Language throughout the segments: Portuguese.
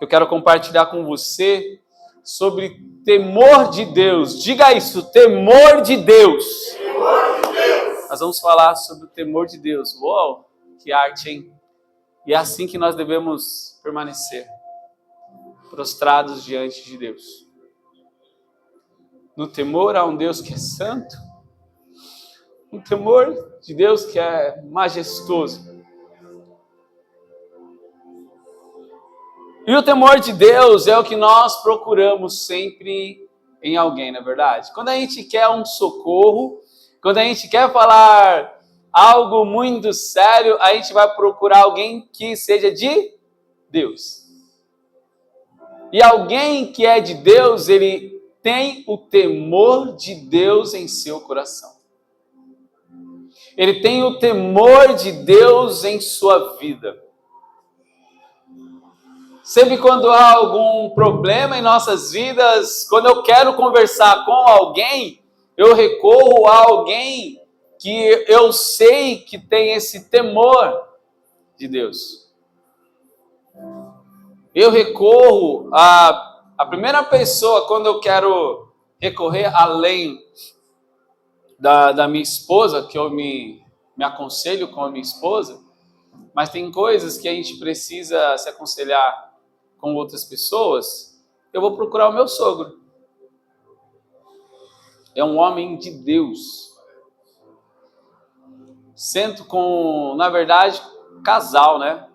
eu quero compartilhar com você sobre temor de Deus. Diga isso, temor de Deus. Temor de Deus. Nós vamos falar sobre o temor de Deus. Uau, que arte, hein? E é assim que nós devemos permanecer, prostrados diante de Deus. No temor a um Deus que é santo, um temor de Deus que é majestoso. E o temor de Deus é o que nós procuramos sempre em alguém, não é verdade? Quando a gente quer um socorro, quando a gente quer falar algo muito sério, a gente vai procurar alguém que seja de Deus. E alguém que é de Deus, ele tem o temor de Deus em seu coração. Ele tem o temor de Deus em sua vida. Sempre quando há algum problema em nossas vidas, quando eu quero conversar com alguém, eu recorro a alguém que eu sei que tem esse temor de Deus. Eu recorro a primeira pessoa quando eu quero recorrer além da minha esposa, que eu me aconselho com a minha esposa, mas tem coisas que a gente precisa se aconselhar com outras pessoas, eu vou procurar o meu sogro. É um homem de Deus. Sento com, na verdade, casal, né?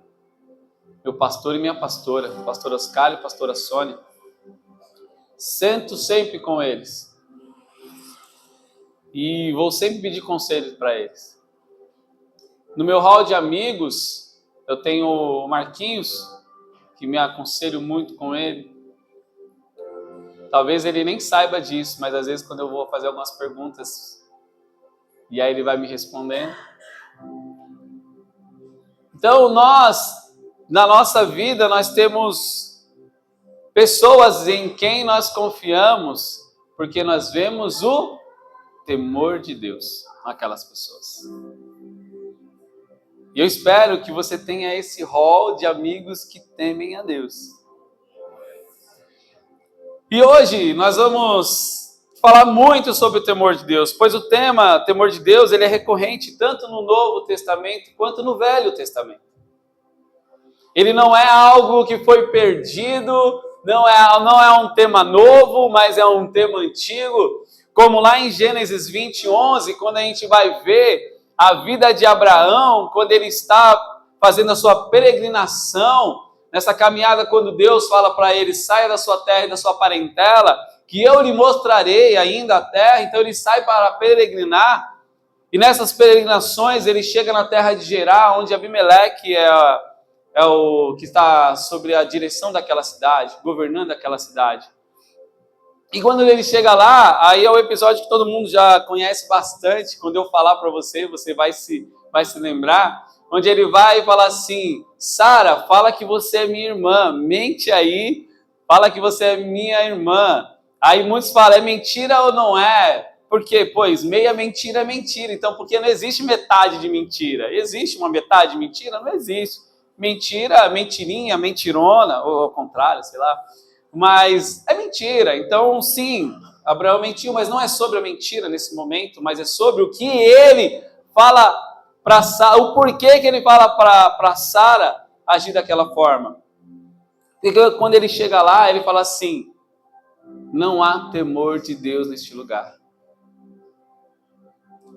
Meu pastor e minha pastora, pastor Oscar e pastora Sônia. Sento sempre com eles. E vou sempre pedir conselhos para eles. No meu hall de amigos, eu tenho o Marquinhos, que me aconselho muito com ele. Talvez ele nem saiba disso, mas às vezes quando eu vou fazer algumas perguntas, e aí ele vai me respondendo. Então na nossa vida, nós temos pessoas em quem nós confiamos, porque nós vemos o temor de Deus naquelas pessoas. E eu espero que você tenha esse hall de amigos que temem a Deus. E hoje nós vamos falar muito sobre o temor de Deus, pois o tema temor de Deus ele é recorrente tanto no Novo Testamento quanto no Velho Testamento. Ele não é algo que foi perdido, não é um tema novo, mas é um tema antigo, como lá em Gênesis 20:11, quando a gente vai ver a vida de Abraão, quando ele está fazendo a sua peregrinação, nessa caminhada, quando Deus fala para ele, saia da sua terra e da sua parentela, que eu lhe mostrarei ainda a terra. Então ele sai para peregrinar, e nessas peregrinações ele chega na terra de Gerar, onde Abimeleque é o que está sobre a direção daquela cidade, governando aquela cidade. E quando ele chega lá, aí é o episódio que todo mundo já conhece bastante. Quando eu falar para você, você vai se lembrar. Onde ele vai e fala assim, Sara, fala que você é minha irmã. Mente aí, fala que você é minha irmã. Aí muitos falam, é mentira ou não é? Por quê? Pois meia mentira é mentira. Então, porque não existe metade de mentira. Existe uma metade de mentira? Não existe. Mentira, mentirinha, mentirona, ou ao contrário, sei lá. Mas é mentira. Então, sim, Abraão mentiu, mas não é sobre a mentira nesse momento, mas é sobre o que ele fala para Sara, o porquê que ele fala para Sara agir daquela forma. Porque quando ele chega lá, ele fala assim, não há temor de Deus neste lugar.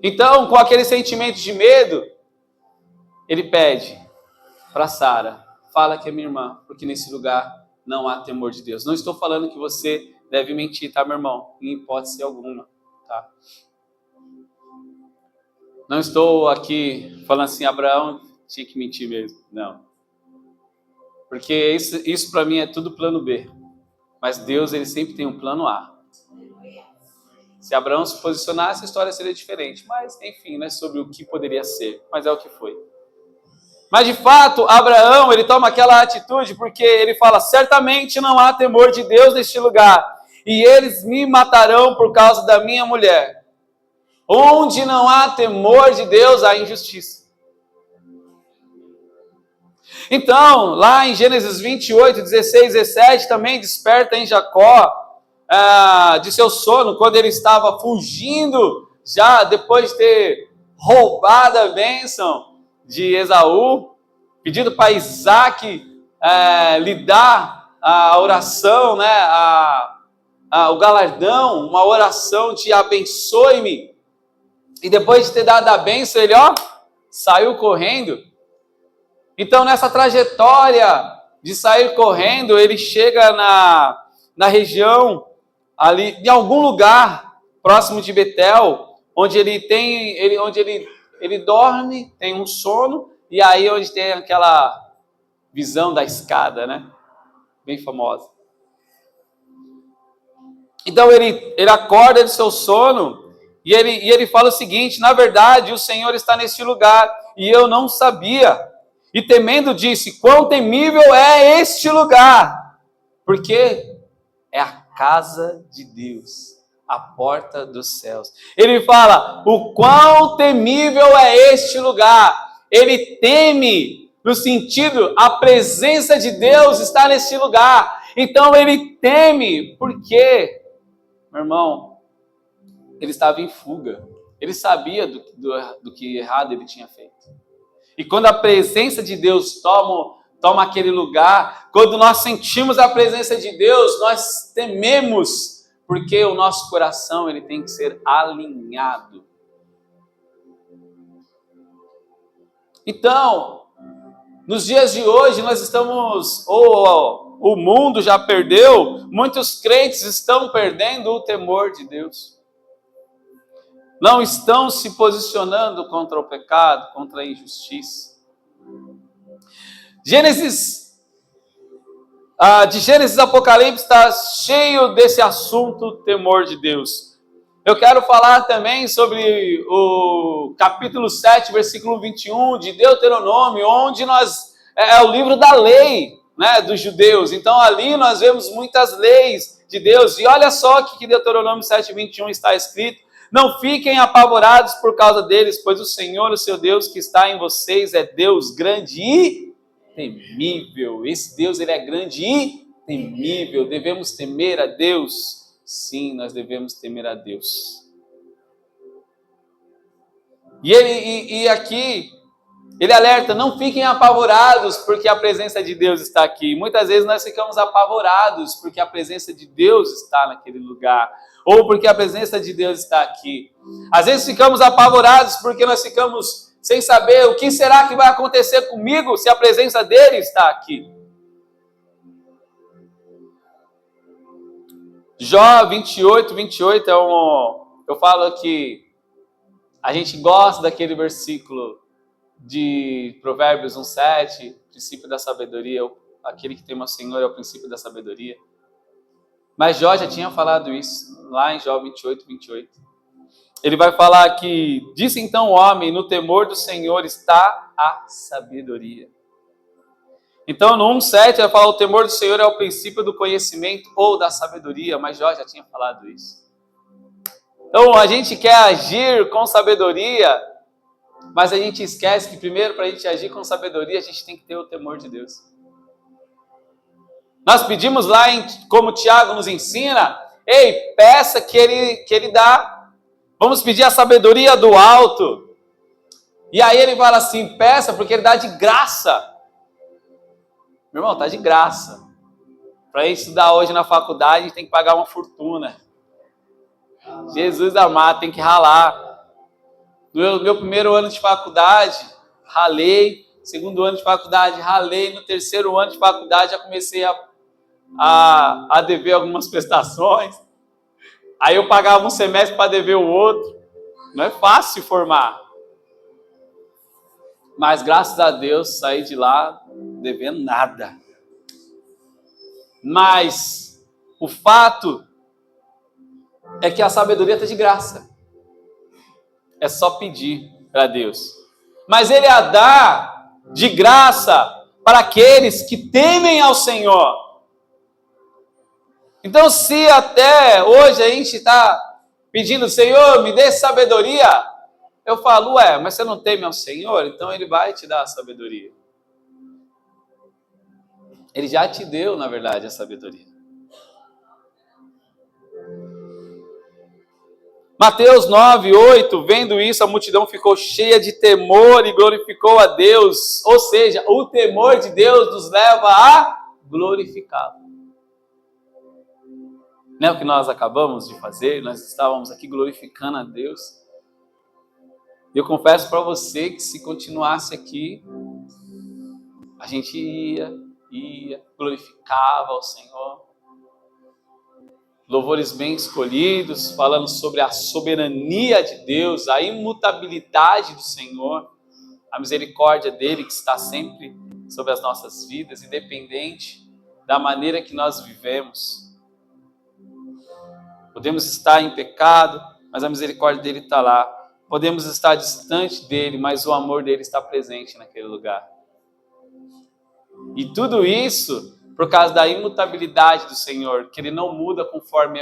Então, com aquele sentimento de medo, ele pede para Sara, fala que é minha irmã, porque nesse lugar não há temor de Deus. Não estou falando que você deve mentir, tá, meu irmão? Em hipótese alguma, tá? Não estou aqui falando assim, Abraão tinha que mentir mesmo. Não. Porque isso para mim é tudo plano B. Mas Deus, ele sempre tem um plano A. Se Abraão se posicionasse, a história seria diferente. Mas, enfim, não é sobre o que poderia ser, mas é o que foi. Mas, de fato, Abraão, ele toma aquela atitude porque ele fala, certamente não há temor de Deus neste lugar, e eles me matarão por causa da minha mulher. Onde não há temor de Deus, há injustiça. Então, lá em Gênesis 28, 16, 17, também desperta em Jacó de seu sono, quando ele estava fugindo, já depois de ter roubado a bênção de Esaú, pedindo para Isaac lhe dar a oração, né, o galardão, uma oração de abençoe-me. E depois de ter dado a bênção, ele saiu correndo. Então, nessa trajetória de sair correndo, ele chega na região, ali, em algum lugar próximo de Betel, onde ele dorme, tem um sono, e aí onde tem aquela visão da escada, né? Bem famosa. Então, ele acorda do seu sono, e ele fala o seguinte: na verdade, o Senhor está neste lugar, e eu não sabia. E temendo disse: quão temível é este lugar, porque é a casa de Deus, a porta dos céus. Ele fala: o quão temível é este lugar. Ele teme, no sentido, a presença de Deus está neste lugar. Então ele teme, porque, meu irmão, ele estava em fuga. Ele sabia do que errado ele tinha feito. E quando a presença de Deus toma aquele lugar, quando nós sentimos a presença de Deus, nós tememos, porque o nosso coração ele tem que ser alinhado. Então, nos dias de hoje nós estamos, o mundo já perdeu, muitos crentes estão perdendo o temor de Deus. Não estão se posicionando contra o pecado, contra a injustiça. De Gênesis a Apocalipse está cheio desse assunto, temor de Deus. Eu quero falar também sobre o capítulo 7, versículo 21 de Deuteronômio, onde é o livro da lei, né, dos judeus. Então ali nós vemos muitas leis de Deus. E olha só o que Deuteronômio 7, 21 está escrito: não fiquem apavorados por causa deles, pois o Senhor, o seu Deus, que está em vocês, é Deus grande e temível. Esse Deus, ele é grande e temível. Devemos temer a Deus? Sim, nós devemos temer a Deus. E aqui, ele alerta: não fiquem apavorados, porque a presença de Deus está aqui. Muitas vezes nós ficamos apavorados, porque a presença de Deus está naquele lugar. Ou porque a presença de Deus está aqui. Às vezes ficamos apavorados porque nós ficamos sem saber o que será que vai acontecer comigo se a presença dele está aqui. Jó 28, 28 eu falo que a gente gosta daquele versículo de Provérbios 1:7, princípio da sabedoria, aquele que teme ao Senhor é o princípio da sabedoria. Mas Jó já tinha falado isso, lá em Jó 28, 28. Ele vai falar que: disse então o homem, no temor do Senhor está a sabedoria. Então no 1:7 vai falar: o temor do Senhor é o princípio do conhecimento ou da sabedoria, mas Jó já tinha falado isso. Então a gente quer agir com sabedoria, mas a gente esquece que primeiro, para a gente agir com sabedoria, a gente tem que ter o temor de Deus. Nós pedimos lá, como Tiago nos ensina: ei, peça que ele dá. Vamos pedir a sabedoria do alto. E aí ele fala assim: peça porque ele dá de graça. Meu irmão, está de graça. Para estudar hoje na faculdade, a gente tem que pagar uma fortuna. Jesus amado, tem que ralar. No meu primeiro ano de faculdade, ralei. Segundo ano de faculdade, ralei. No terceiro ano de faculdade, já comecei a dever algumas prestações. Aí eu pagava um semestre para dever o outro. Não é fácil formar. Mas graças a Deus saí de lá devendo nada. Mas o fato é que a sabedoria está de graça. É só pedir para Deus. Mas Ele a dá de graça para aqueles que temem ao Senhor. Então, se até hoje a gente está pedindo: Senhor, me dê sabedoria, eu falo: mas você não teme ao Senhor? Então Ele vai te dar a sabedoria. Ele já te deu, na verdade, a sabedoria. Mateus 9, 8, vendo isso, a multidão ficou cheia de temor e glorificou a Deus. Ou seja, o temor de Deus nos leva a glorificá-lo. Não é o que nós acabamos de fazer? Nós estávamos aqui glorificando a Deus. E eu confesso para você que se continuasse aqui, a gente ia, glorificava ao Senhor. Louvores bem escolhidos, falando sobre a soberania de Deus, a imutabilidade do Senhor, a misericórdia dele que está sempre sobre as nossas vidas, independente da maneira que nós vivemos. Podemos estar em pecado, mas a misericórdia dele está lá. Podemos estar distante dele, mas o amor dele está presente naquele lugar. E tudo isso por causa da imutabilidade do Senhor, que ele não muda conforme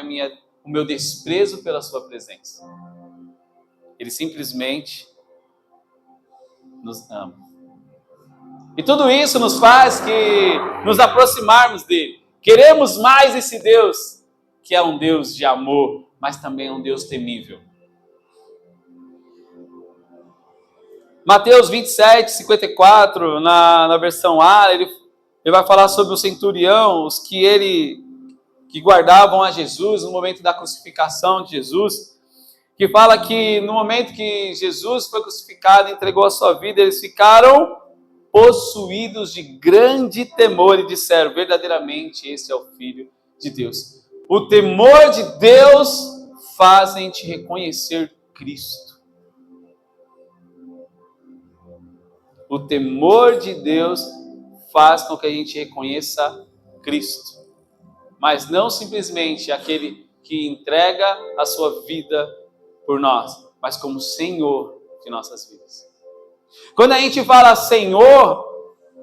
o meu desprezo pela sua presença. Ele simplesmente nos ama. E tudo isso nos faz nos aproximarmos dele. Queremos mais esse Deus, que é um Deus de amor, mas também é um Deus temível. Mateus 27, 54, na versão A, ele vai falar sobre o centurião, os que guardavam a Jesus no momento da crucificação de Jesus, que fala que no momento que Jesus foi crucificado e entregou a sua vida, eles ficaram possuídos de grande temor e disseram, verdadeiramente esse é o Filho de Deus. O temor de Deus faz-te reconhecer Cristo. O temor de Deus faz com que a gente reconheça Cristo. Mas não simplesmente aquele que entrega a sua vida por nós, mas como Senhor de nossas vidas. Quando a gente fala Senhor,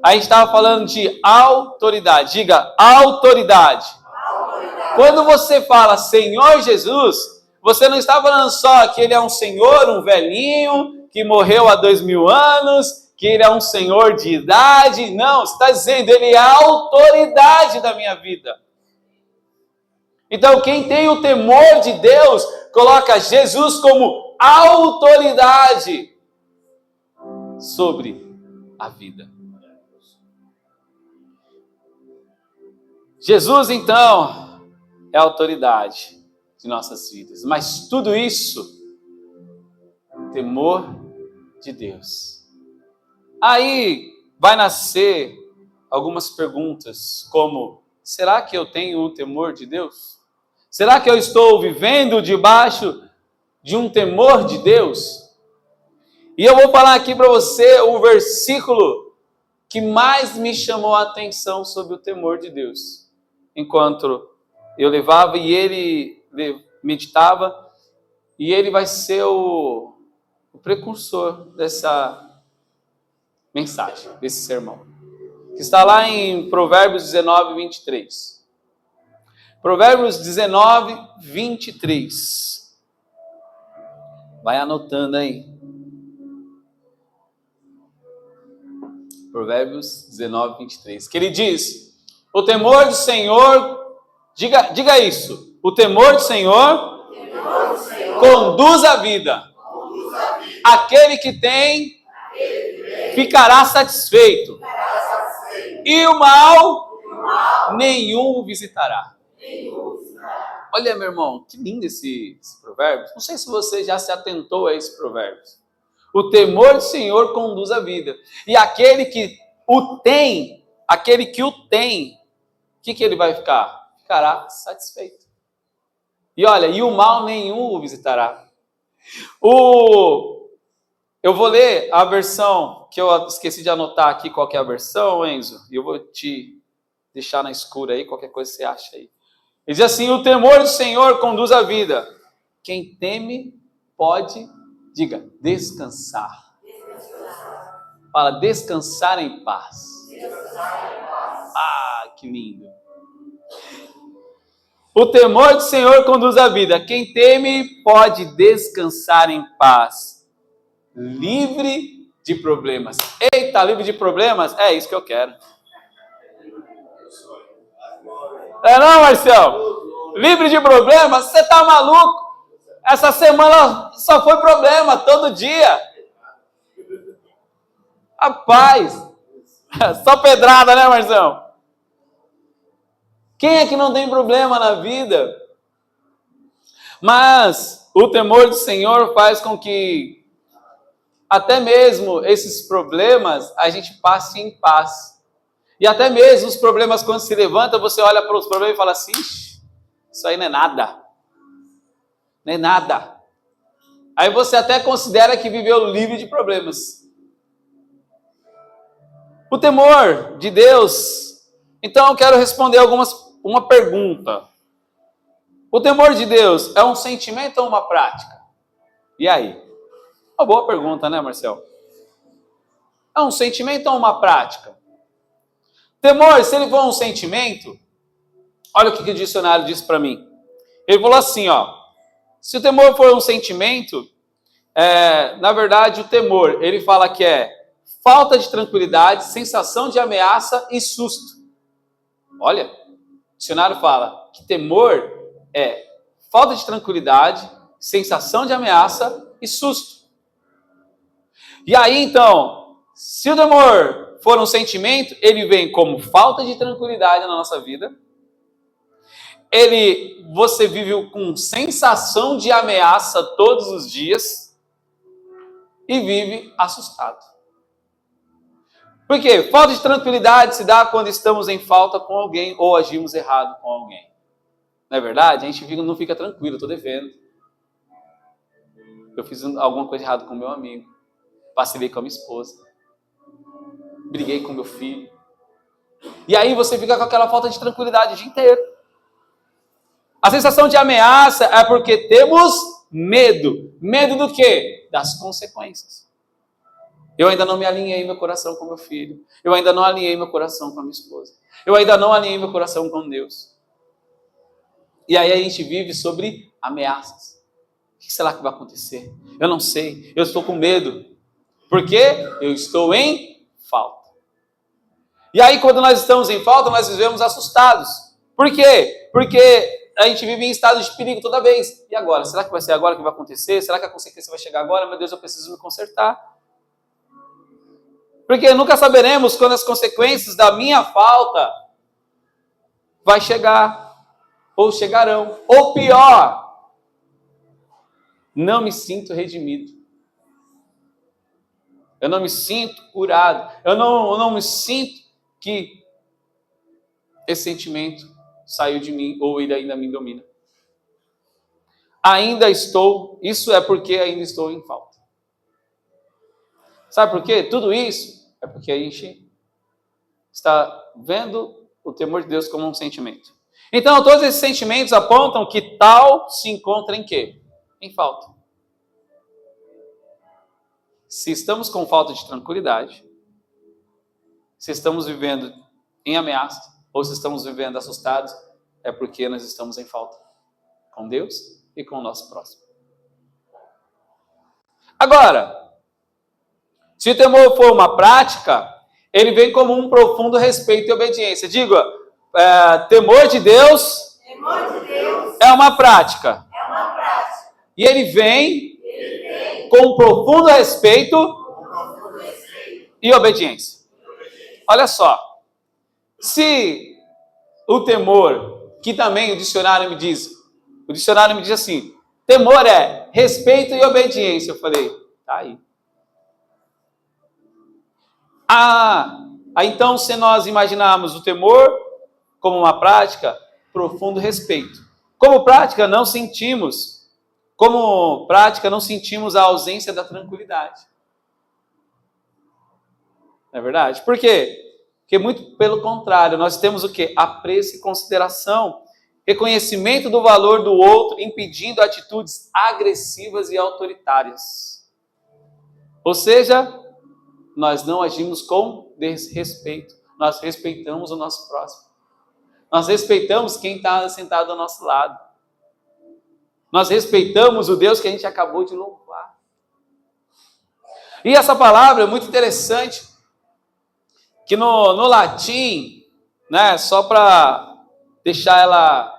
a gente estava falando de autoridade. Diga, autoridade. Quando você fala Senhor Jesus, você não está falando só que ele é um senhor, um velhinho, que morreu há 2000 anos, que ele é um senhor de idade. Não, você está dizendo, ele é a autoridade da minha vida. Então, quem tem o temor de Deus, coloca Jesus como autoridade sobre a vida. Jesus, então, é a autoridade de nossas vidas. Mas tudo isso, temor de Deus. Aí vai nascer algumas perguntas, como, será que eu tenho o temor de Deus? Será que eu estou vivendo debaixo de um temor de Deus? E eu vou falar aqui para você o versículo que mais me chamou a atenção sobre o temor de Deus. Enquanto eu levava e ele meditava, e ele vai ser o precursor dessa mensagem, desse sermão. Que está lá em Provérbios 19, 23. Provérbios 19, 23. Vai anotando aí. Provérbios 19, 23. Que ele diz, o temor do Senhor, diga isso, o temor do Senhor, conduz a vida. Aquele que tem, ficará satisfeito. E o mal, nenhum o visitará. Olha, meu irmão, que lindo esse provérbio. Não sei se você já se atentou a esse provérbio. O temor do Senhor conduz a vida. E aquele que o tem, o que ele vai ficar? Ficará satisfeito. E olha, e o mal nenhum o visitará. Eu vou ler a versão, que eu esqueci de anotar aqui qual que é a versão, Enzo, e eu vou te deixar na escura aí, qualquer coisa você acha aí. Ele diz assim, o temor do Senhor conduz a vida. Quem teme pode, diga, descansar. Fala, descansar em paz. Ah, que lindo. O temor do Senhor conduz a vida. Quem teme pode descansar em paz. Livre de problemas. Eita, livre de problemas? É isso que eu quero. Não, Marcelo? Livre de problemas? Você tá maluco? Essa semana só foi problema, todo dia. Rapaz, só pedrada, né, Marcelo? Quem é que não tem problema na vida? Mas o temor do Senhor faz com que até mesmo esses problemas a gente passe em paz. E até mesmo os problemas, quando se levanta, você olha para os problemas e fala assim, isso aí não é nada. Não é nada. Aí você até considera que viveu livre de problemas. O temor de Deus. Então eu quero responder uma pergunta. O temor de Deus é um sentimento ou uma prática? E aí? Uma boa pergunta, né, Marcelo? É um sentimento ou uma prática? Temor, se ele for um sentimento, olha o que o dicionário diz para mim. Ele falou assim, ó. Se o temor for um sentimento, na verdade o temor, ele fala que é falta de tranquilidade, sensação de ameaça e susto. Olha, o dicionário fala que temor é falta de tranquilidade, sensação de ameaça e susto. E aí, então, se o temor for um sentimento, ele vem como falta de tranquilidade na nossa vida. Você vive com sensação de ameaça todos os dias e vive assustado. Por quê? Falta de tranquilidade se dá quando estamos em falta com alguém ou agimos errado com alguém. Não é verdade? A gente não fica tranquilo, estou devendo. Eu fiz alguma coisa errada com meu amigo. Vacilei com a minha esposa. Briguei com meu filho. E aí você fica com aquela falta de tranquilidade o dia inteiro. A sensação de ameaça é porque temos medo. Medo do quê? Das consequências. Eu ainda não me alinhei meu coração com meu filho. Eu ainda não alinhei meu coração com a minha esposa. Eu ainda não alinhei meu coração com Deus. E aí a gente vive sobre ameaças. O que será que vai acontecer? Eu não sei. Eu estou com medo. Porque eu estou em falta. E aí, quando nós estamos em falta, nós vivemos assustados. Por quê? Porque a gente vive em estado de perigo toda vez. E agora? Será que vai ser agora que vai acontecer? Será que a consequência vai chegar agora? Meu Deus, eu preciso me consertar. Porque nunca saberemos quando as consequências da minha falta vai chegar. Ou chegarão. Ou pior, não me sinto redimido. Eu não me sinto curado. Eu não me sinto que esse sentimento saiu de mim ou ele ainda me domina. Isso é porque ainda estou em falta. Sabe por quê? Tudo isso é porque a gente está vendo o temor de Deus como um sentimento. Então, todos esses sentimentos apontam que tal se encontra em quê? Em falta. Se estamos com falta de tranquilidade, se estamos vivendo em ameaça, ou se estamos vivendo assustados, é porque nós estamos em falta com Deus e com o nosso próximo. Agora, se o temor for uma prática, ele vem como um profundo respeito e obediência. Diga, temor de Deus, é uma prática. E ele vem com um profundo respeito e obediência. Olha só, se o temor, que também o dicionário me diz assim, temor é respeito e obediência. Eu falei, tá aí. Então se nós imaginarmos o temor como uma prática, profundo respeito. Como prática, não sentimos a ausência da tranquilidade. Não é verdade? Por quê? Porque muito pelo contrário, nós temos o quê? Apreço e consideração, reconhecimento do valor do outro, impedindo atitudes agressivas e autoritárias. Ou seja, nós não agimos com desrespeito, nós respeitamos o nosso próximo. Nós respeitamos quem está sentado ao nosso lado. Nós respeitamos o Deus que a gente acabou de louvar. E essa palavra é muito interessante, que no latim, né, só para deixar ela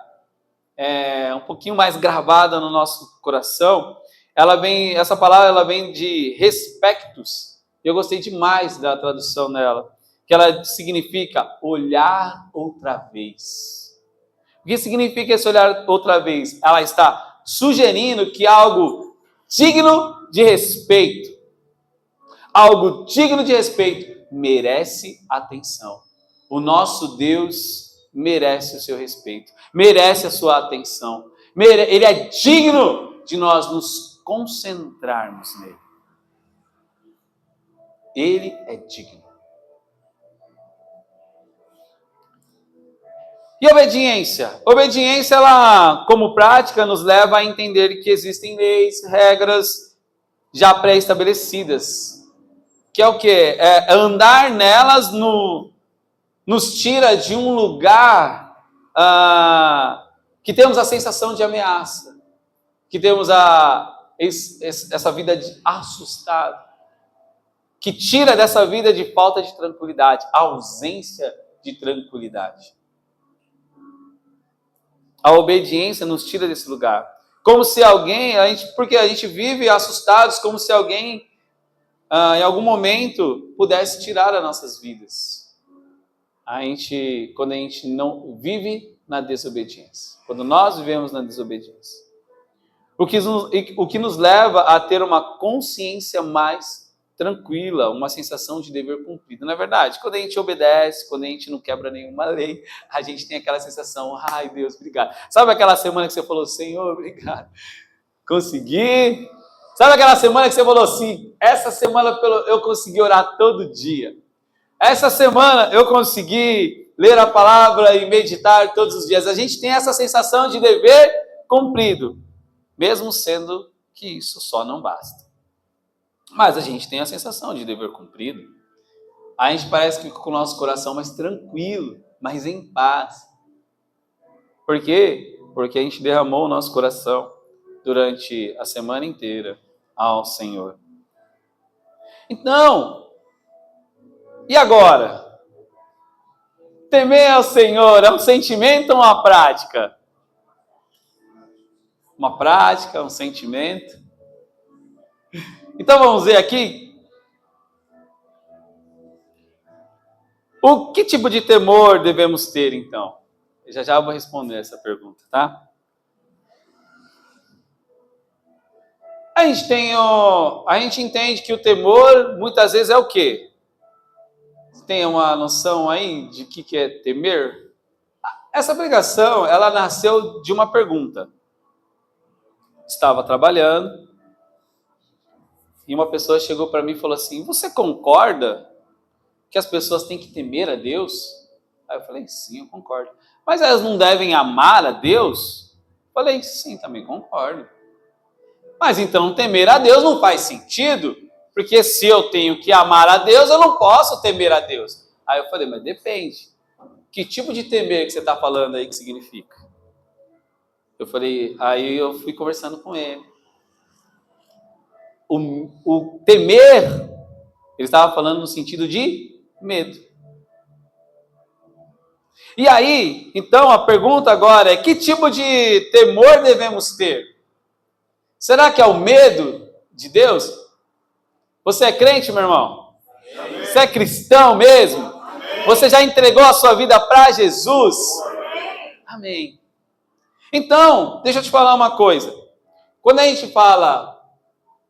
um pouquinho mais gravada no nosso coração, essa palavra ela vem de respectus. Eu gostei demais da tradução dela, que ela significa olhar outra vez. O que significa esse olhar outra vez? Ela está sugerindo que algo digno de respeito, algo digno de respeito, merece atenção. O nosso Deus merece o seu respeito, merece a sua atenção. Ele é digno de nós nos concentrarmos nele. Ele é digno. E obediência? Obediência, ela, como prática, nos leva a entender que existem leis, regras já pré-estabelecidas. Que é o quê? Andar nelas nos tira de um lugar que temos a sensação de ameaça, que temos essa vida de assustado, que tira dessa vida de falta de tranquilidade, ausência de tranquilidade. A obediência nos tira desse lugar. Como se alguém, porque a gente vive assustados, como se alguém, em algum momento, pudesse tirar as nossas vidas. Quando a gente não vive na desobediência. Quando nós vivemos na desobediência. O que nos leva a ter uma consciência mais tranquila, uma sensação de dever cumprido. Não é verdade? Quando a gente obedece, quando a gente não quebra nenhuma lei, a gente tem aquela sensação, ai Deus, obrigado. Sabe aquela semana que você falou, Senhor, obrigado, consegui. Sabe aquela semana que você falou assim, essa semana eu consegui orar todo dia. Essa semana eu consegui ler a palavra e meditar todos os dias. A gente tem essa sensação de dever cumprido, mesmo sendo que isso só não basta. Mas a gente tem a sensação de dever cumprido. A gente parece que com o nosso coração mais tranquilo, mais em paz. Por quê? Porque a gente derramou o nosso coração durante a semana inteira ao Senhor. Então, e agora? Temer ao Senhor é um sentimento ou uma prática? Uma prática, um sentimento. Então vamos ver aqui. Que tipo de temor devemos ter, então? Eu já vou responder essa pergunta, tá? A gente entende que o temor, muitas vezes, é o quê? Você tem uma noção aí de que é temer? Essa pregação, ela nasceu de uma pergunta. Estava trabalhando, e uma pessoa chegou para mim e falou assim, você concorda que as pessoas têm que temer a Deus? Aí eu falei, sim, eu concordo. Mas elas não devem amar a Deus? Eu falei, sim, também concordo. Mas então temer a Deus não faz sentido, porque se eu tenho que amar a Deus, eu não posso temer a Deus. Aí eu falei, mas depende. Que tipo de temer que você está falando aí que significa? Aí eu fui conversando com ele. O temer, ele estava falando no sentido de medo. E aí, então, a pergunta agora é, que tipo de temor devemos ter? Será que é o medo de Deus? Você é crente, meu irmão? Amém. Você é cristão mesmo? Amém. Você já entregou a sua vida para Jesus? Amém. Amém. Então, deixa eu te falar uma coisa. Quando a gente fala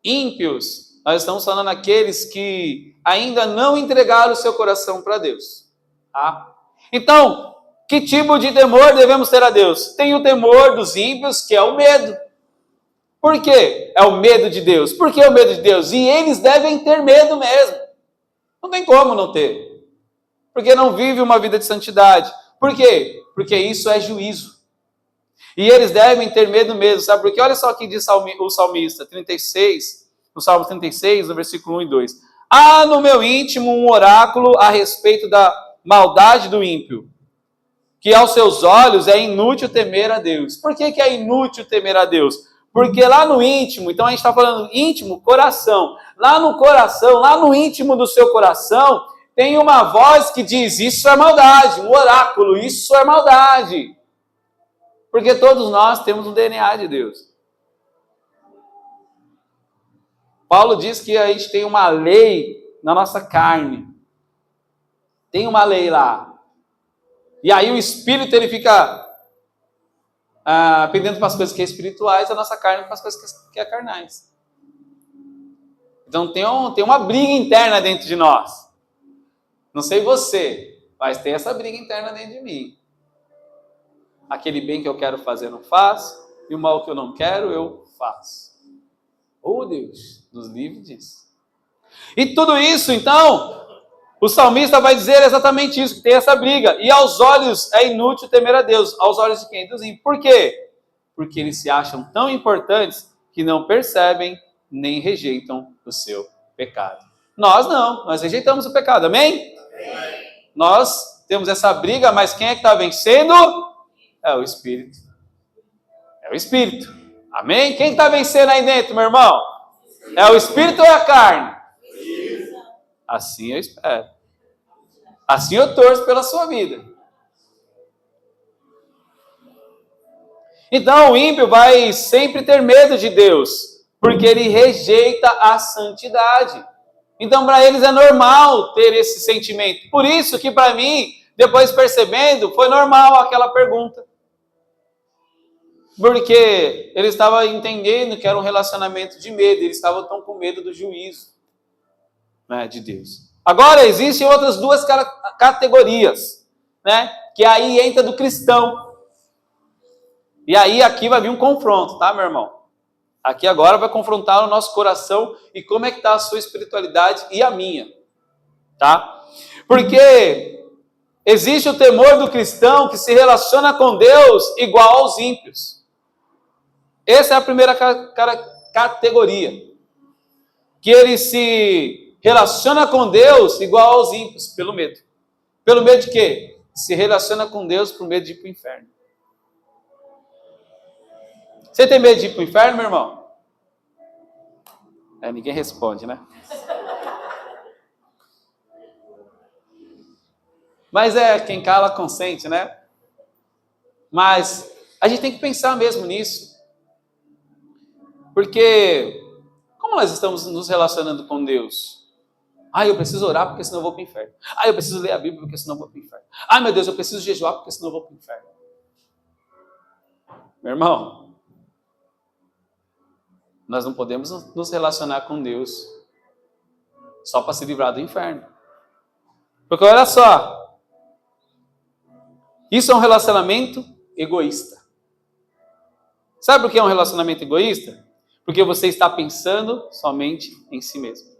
ímpios, nós estamos falando aqueles que ainda não entregaram o seu coração para Deus. Tá? Então, que tipo de temor devemos ter a Deus? Tem o temor dos ímpios, que é o medo. Por quê? É o medo de Deus. Por que o medo de Deus? E eles devem ter medo mesmo. Não tem como não ter. Porque não vive uma vida de santidade. Por quê? Porque isso é juízo. E eles devem ter medo mesmo, sabe? Porque olha só o que diz o salmista 36, no Salmo 36, no versículo 1 e 2. Há no meu íntimo um oráculo a respeito da maldade do ímpio, que aos seus olhos é inútil temer a Deus. Por que é inútil temer a Deus? Porque lá no íntimo, então a gente está falando íntimo, coração. Lá no coração, lá no íntimo do seu coração, tem uma voz que diz, isso é maldade, um oráculo, isso é maldade. Porque todos nós temos o DNA de Deus. Paulo diz que a gente tem uma lei na nossa carne. Tem uma lei lá. E aí o Espírito ele fica pendendo para as coisas que é espirituais, a nossa carne para as coisas que é carnais. Então tem uma briga interna dentro de nós. Não sei você, mas tem essa briga interna dentro de mim. Aquele bem que eu quero fazer, eu não faço. E o mal que eu não quero, eu faço. Oh, Deus, nos livre disso. E tudo isso, então, o salmista vai dizer exatamente isso, que tem essa briga. E aos olhos é inútil temer a Deus. Aos olhos de quem? Dos ímpios. Por quê? Porque eles se acham tão importantes que não percebem nem rejeitam o seu pecado. Nós não, nós rejeitamos o pecado, amém? Amém. Nós temos essa briga, mas quem é que está vencendo? É o Espírito. É o Espírito. Amém? Quem está vencendo aí dentro, meu irmão? É o Espírito ou é a carne? Assim eu espero. Assim eu torço pela sua vida. Então o ímpio vai sempre ter medo de Deus, porque ele rejeita a santidade. Então para eles é normal ter esse sentimento. Por isso que para mim, depois percebendo, foi normal aquela pergunta. Porque ele estava entendendo que era um relacionamento de medo, eles estavam tão com medo do juízo, né, de Deus. Agora, existem outras duas categorias, né, que aí entra do cristão. E aí aqui vai vir um confronto, tá, meu irmão? Aqui agora vai confrontar o nosso coração e como é que está a sua espiritualidade e a minha, tá? Porque existe o temor do cristão que se relaciona com Deus igual aos ímpios. Essa é a primeira categoria. Que ele se relaciona com Deus igual aos ímpios, pelo medo. Pelo medo de quê? Se relaciona com Deus por medo de ir para o inferno. Você tem medo de ir para o inferno, meu irmão? Ninguém responde, né? Mas quem cala consente, né? Mas a gente tem que pensar mesmo nisso. Porque, como nós estamos nos relacionando com Deus? Eu preciso orar porque senão eu vou para o inferno. Eu preciso ler a Bíblia porque senão eu vou para o inferno. Meu Deus, eu preciso jejuar porque senão eu vou para o inferno. Meu irmão, nós não podemos nos relacionar com Deus só para se livrar do inferno. Porque olha só, isso é um relacionamento egoísta. Sabe por que é um relacionamento egoísta? Porque você está pensando somente em si mesmo.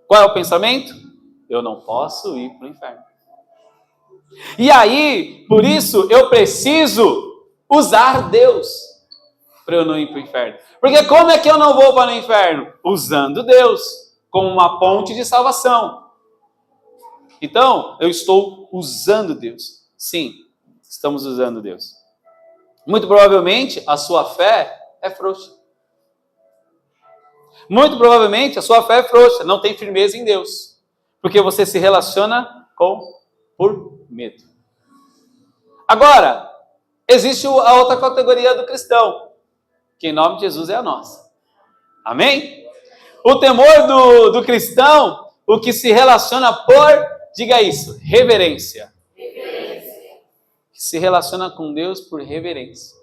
Qual é o pensamento? Eu não posso ir para o inferno. E aí, por isso, eu preciso usar Deus para eu não ir para o inferno. Porque como é que eu não vou para o inferno? Usando Deus como uma ponte de salvação. Então, eu estou usando Deus. Sim, estamos usando Deus. Muito provavelmente, a sua fé é frouxa. Muito provavelmente, a sua fé é frouxa, não tem firmeza em Deus. Porque você se relaciona por medo. Agora, existe a outra categoria do cristão, que em nome de Jesus é a nossa. Amém? O temor do cristão, o que se relaciona por, diga isso, reverência. Se relaciona com Deus por reverência.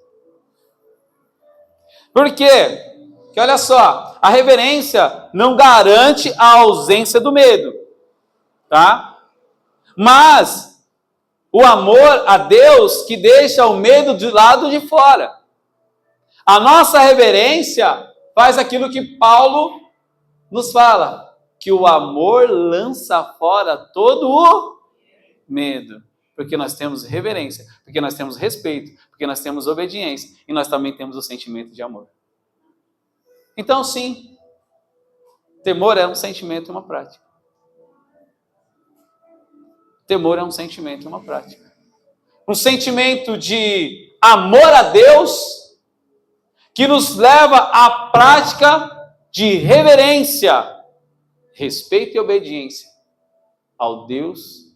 Por quê? Porque olha só, a reverência não garante a ausência do medo, tá? Mas o amor a Deus que deixa o medo de lado de fora. A nossa reverência faz aquilo que Paulo nos fala, que o amor lança fora todo o medo. Porque nós temos reverência, porque nós temos respeito, porque nós temos obediência e nós também temos o sentimento de amor. Então, sim, temor é um sentimento e uma prática. Temor é um sentimento e uma prática. Um sentimento de amor a Deus que nos leva à prática de reverência, respeito e obediência ao Deus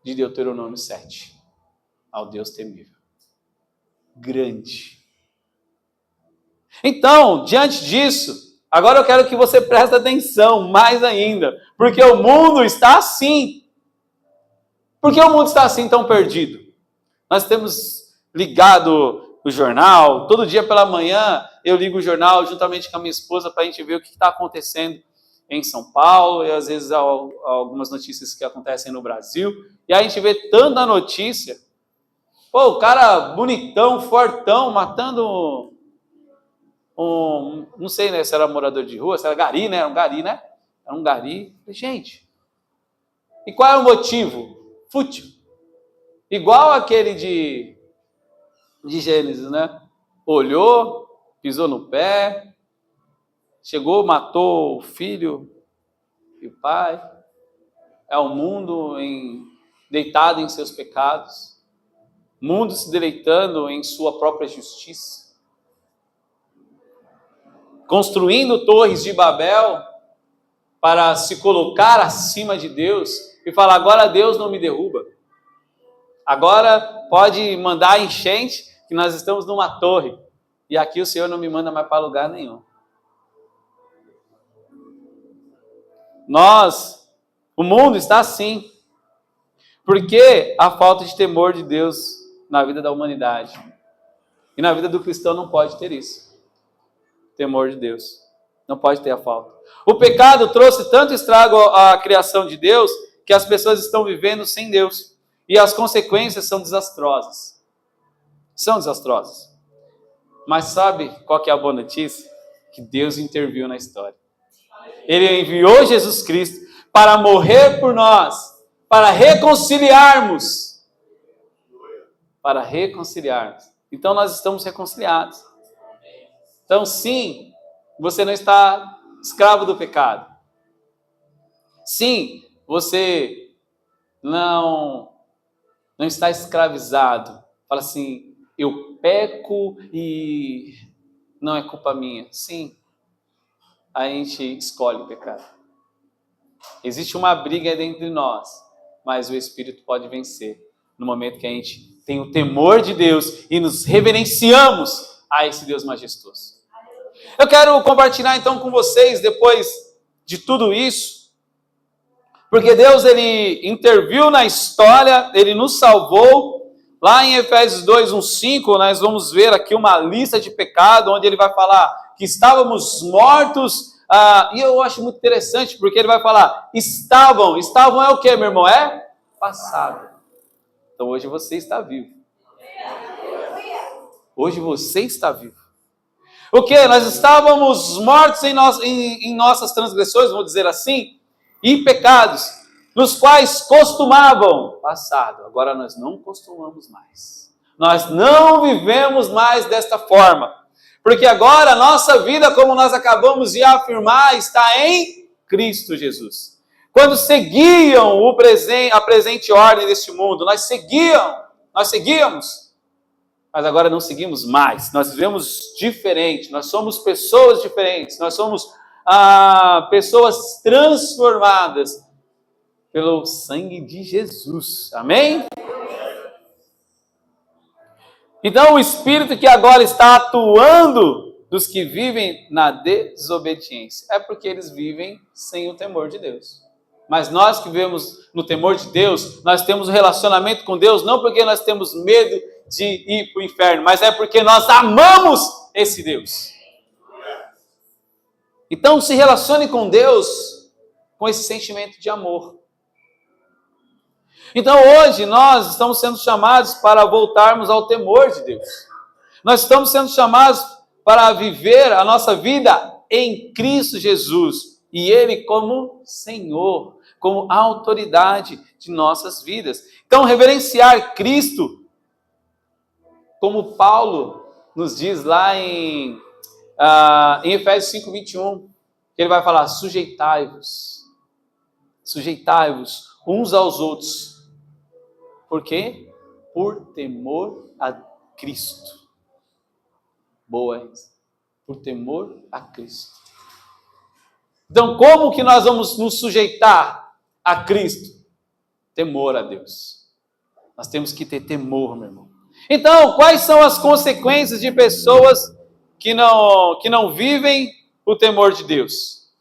de Deuteronômio 7, ao Deus temível. grande. Então, diante disso, agora eu quero que você preste atenção mais ainda, porque o mundo está assim. Por que o mundo está assim tão perdido? Nós temos ligado o jornal, todo dia pela manhã eu ligo o jornal juntamente com a minha esposa para a gente ver o que está acontecendo em São Paulo e às vezes algumas notícias que acontecem no Brasil. E aí a gente vê tanta notícia. Pô, o cara bonitão, fortão, matando não sei, né, se era morador de rua, se era gari, né? Era um gari, né? Era um gari. Gente, e qual é o motivo? Fútil. Igual aquele de Gênesis, né? Olhou, pisou no pé, chegou, matou o filho e o pai. É o mundo deitado em seus pecados. Mundo se deleitando em sua própria justiça. Construindo torres de Babel para se colocar acima de Deus e falar, agora Deus não me derruba. Agora pode mandar enchente, que nós estamos numa torre. E aqui o Senhor não me manda mais para lugar nenhum. O mundo está assim. Porque a falta de temor de Deus na vida da humanidade. E na vida do cristão não pode ter isso. Temor de Deus. Não pode ter a falta. O pecado trouxe tanto estrago à criação de Deus, que as pessoas estão vivendo sem Deus. E as consequências são desastrosas. São desastrosas. Mas sabe qual que é a boa notícia? Que Deus interviu na história. Ele enviou Jesus Cristo para morrer por nós, para reconciliarmos. Para reconciliarmos. Então nós estamos reconciliados. Então sim, você não está escravo do pecado. Sim, você não está escravizado. Fala assim, eu peco e não é culpa minha. Sim, a gente escolhe pecar. Existe uma briga dentro de nós, mas o Espírito pode vencer no momento que a gente tem o temor de Deus e nos reverenciamos a esse Deus majestoso. Eu quero compartilhar então com vocês, depois de tudo isso, porque Deus, Ele interviu na história, Ele nos salvou. Lá em Efésios 2, 1, 5, nós vamos ver aqui uma lista de pecado, onde Ele vai falar que estávamos mortos, e eu acho muito interessante, porque Ele vai falar, estavam é o que, meu irmão? É passado. Então hoje você está vivo. Hoje você está vivo. O que? Nós estávamos mortos em nossas transgressões, vamos dizer assim, e pecados, nos quais costumavam, passado, agora nós não costumamos mais. Nós não vivemos mais desta forma, porque agora a nossa vida, como nós acabamos de afirmar, está em Cristo Jesus. Quando seguiam a presente ordem deste mundo, nós seguíamos, mas agora não seguimos mais, nós vivemos diferente, nós somos pessoas diferentes, nós somos pessoas transformadas pelo sangue de Jesus. Amém? Então o Espírito que agora está atuando dos que vivem na desobediência é porque eles vivem sem o temor de Deus. Mas nós que vivemos no temor de Deus, nós temos um relacionamento com Deus não porque nós temos medo de ir para o inferno, mas é porque nós amamos esse Deus. Então se relacione com Deus com esse sentimento de amor. Então hoje nós estamos sendo chamados para voltarmos ao temor de Deus. Nós estamos sendo chamados para viver a nossa vida em Cristo Jesus. E Ele como Senhor, como autoridade de nossas vidas. Então reverenciar Cristo, como Paulo nos diz lá em Efésios 5, 21, que ele vai falar, sujeitai-vos uns aos outros. Por quê? Por temor a Cristo. Boa isso. Por temor a Cristo. Então, como que nós vamos nos sujeitar a Cristo? Temor a Deus. Nós temos que ter temor, meu irmão. Então, quais são as consequências de pessoas que não vivem o temor de Deus?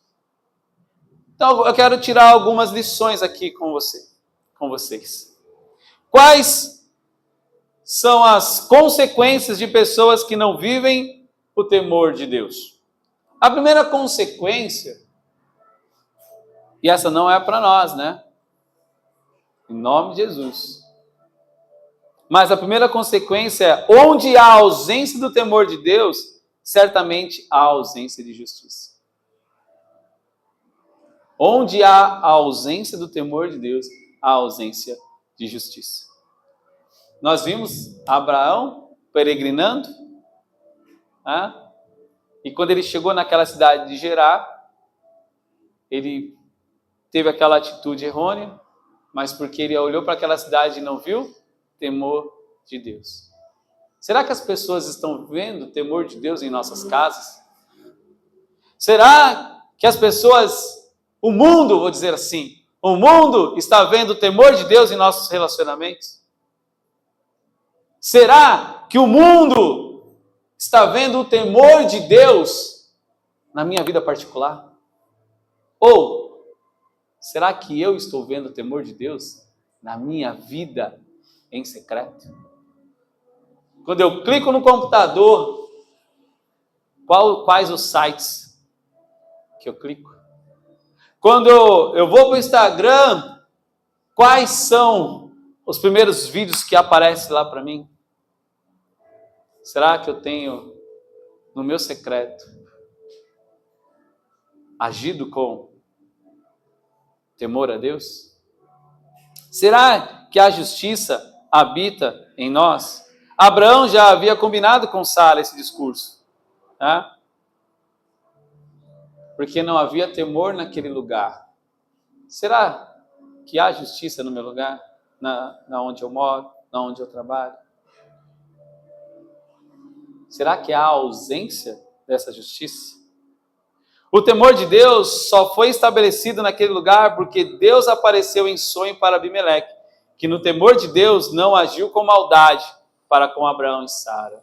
Então, eu quero tirar algumas lições aqui com vocês. Quais são as consequências de pessoas que não vivem o temor de Deus? A primeira consequência, e essa não é para nós, né? Em nome de Jesus. Mas a primeira consequência é, onde há ausência do temor de Deus, certamente há ausência de justiça. Onde há a ausência do temor de Deus, há ausência de justiça. Nós vimos Abraão peregrinando, né? E quando ele chegou naquela cidade de Gerar, ele teve aquela atitude errônea, mas porque ele olhou para aquela cidade e não viu temor de Deus. Será que as pessoas estão vendo o temor de Deus em nossas casas? Será que as pessoas, o mundo, vou dizer assim, o mundo está vendo o temor de Deus em nossos relacionamentos? Será que o mundo está vendo o temor de Deus na minha vida particular? Ou será que eu estou vendo o temor de Deus na minha vida em secreto? Quando eu clico no computador, quais os sites que eu clico? Quando eu vou para o Instagram, quais são os primeiros vídeos que aparecem lá para mim? Será que eu tenho, no meu secreto, agido com temor a Deus? Será que a justiça habita em nós? Abraão já havia combinado com Sara esse discurso, tá? Porque não havia temor naquele lugar. Será que há justiça no meu lugar? Na onde eu moro? Na onde eu trabalho? Será que há ausência dessa justiça? O temor de Deus só foi estabelecido naquele lugar porque Deus apareceu em sonho para Abimeleque, que no temor de Deus não agiu com maldade para com Abraão e Sara.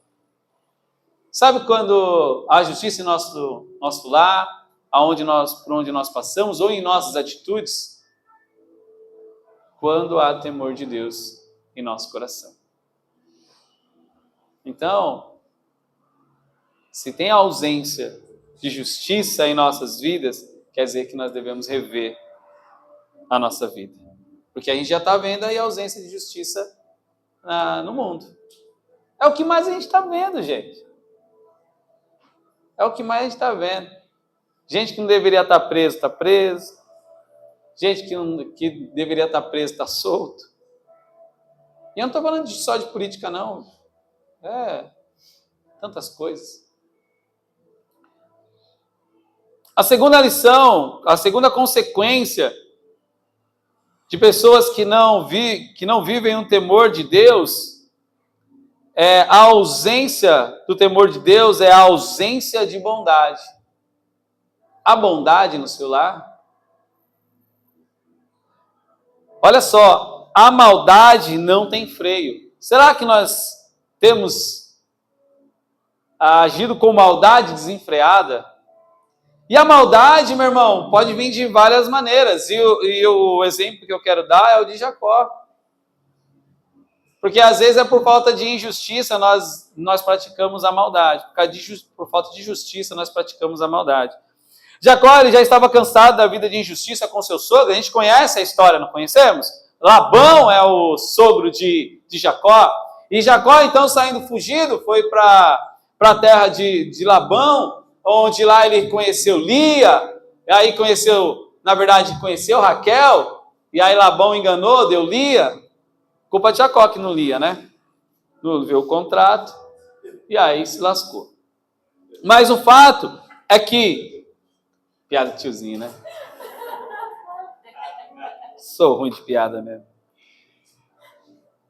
Sabe quando há justiça em nosso lar, por onde nós passamos, ou em nossas atitudes? Quando há temor de Deus em nosso coração. Então, se tem ausência de justiça em nossas vidas, quer dizer que nós devemos rever a nossa vida. Porque a gente já está vendo aí a ausência de justiça no mundo. É o que mais a gente está vendo, gente. É o que mais a gente está vendo. Gente que não deveria estar preso, está preso. Gente que deveria estar preso, está solto. E eu não estou falando só de política, não. Tantas coisas. A segunda lição, a segunda consequência de pessoas que não vivem um temor de Deus, a ausência do temor de Deus é a ausência de bondade. Há bondade no seu lar? Olha só, a maldade não tem freio. Será que nós temos agido com maldade desenfreada? E a maldade, meu irmão, pode vir de várias maneiras. E o exemplo que eu quero dar é o de Jacó. Porque às vezes é por falta de injustiça nós praticamos a maldade. Por falta de justiça nós praticamos a maldade. Jacó ele já estava cansado da vida de injustiça com seu sogro. A gente conhece a história, não conhecemos? Labão é o sogro de Jacó. E Jacó, então, saindo fugido, foi para a terra de Labão, onde lá ele conheceu Lia, e aí conheceu Raquel, e aí Labão enganou, deu Lia. Culpa de Jacó que não lia, né? Não viu o contrato, e aí se lascou. Mas o fato é que... Piada de tiozinho, né? Sou ruim de piada mesmo.